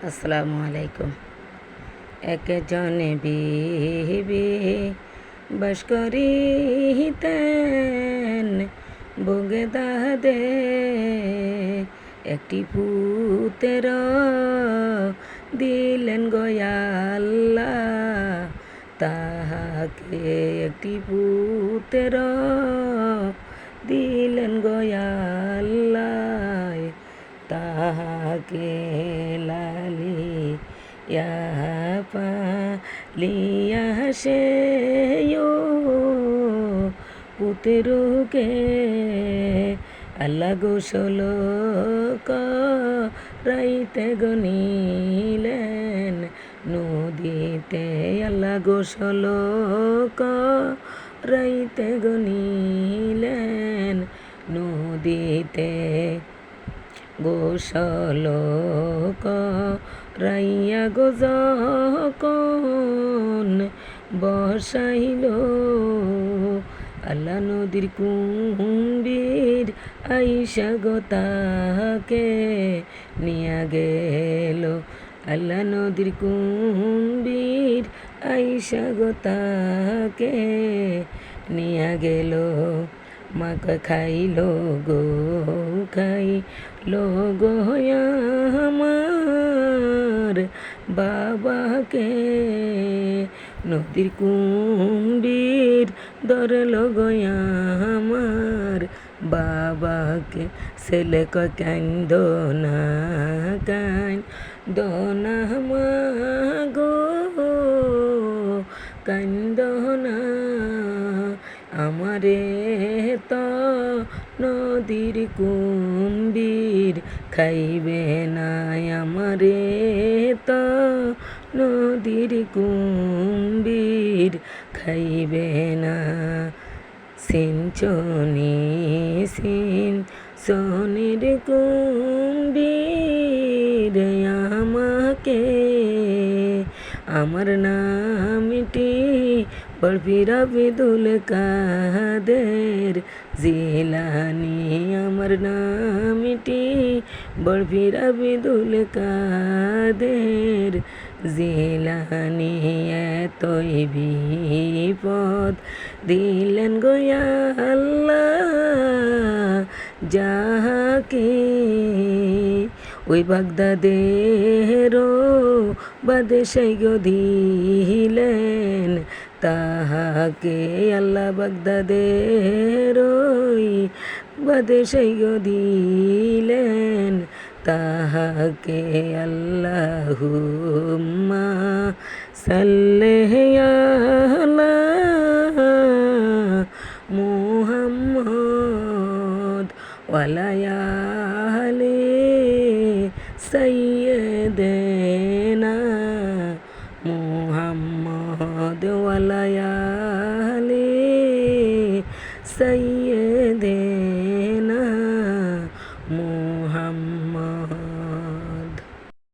আসসালামু আলাইকুম। একজনে বিবি বাস করিতেন বগে দাদে একটি পুতের দিলেন গয়াল্লা তাহাকে একটি পুতের দিলেন গয়াল্লা তাহাকে লালিয়া পালিয়া সে পুতেরুকে আল্লাহ গোসল রাইতে গনিলেন নদীতে আল্লাহ গোসল রাইতে গনিলেন নদীতে গোসল রাইয়া গোজন বসাইল আল্লাহ নদীর কুম্ভীর আইসা গোতাকে নিয়া গেল আল্লাহ নদীর কুম্ভীর আইসা গোতাকে নিয়া গেল মাকে খাইলো গো খাইলো গো আমার বাবাকে নদীর কুম্ভীর ধরল গো আমার বাবাকে ছেলে কয় কান্দ না মা গো কান্দ না আমারে তো নদীর কুম্ভীর খাইবে না আমারে তো নদীর কুম্ভীর খাইবে না সিঞ্চনির কুম্ভীর আমাকে আমার নামটি বড়পীর আব্দুল কাদের জিলানি আমার নামটি বড়পীর আব্দুল কাদের জিলানি এতই বিপদ দিলেন গোয়া আল্লাহ যাহাকে ওই বাগদাদেরও বাদেশাই গো দিলেন তাহাকে আল্লাহ বাগদাদের ওই বাদেশাই গো দিলেন তাহাকে আল্লাহুম্মা সাল্লি আলা মুহাম্মদ ওয়ালা আলি সাইয়্যিদিনা মুহাম্মদ ওয়ালা আলি সাইয়্যিদিনা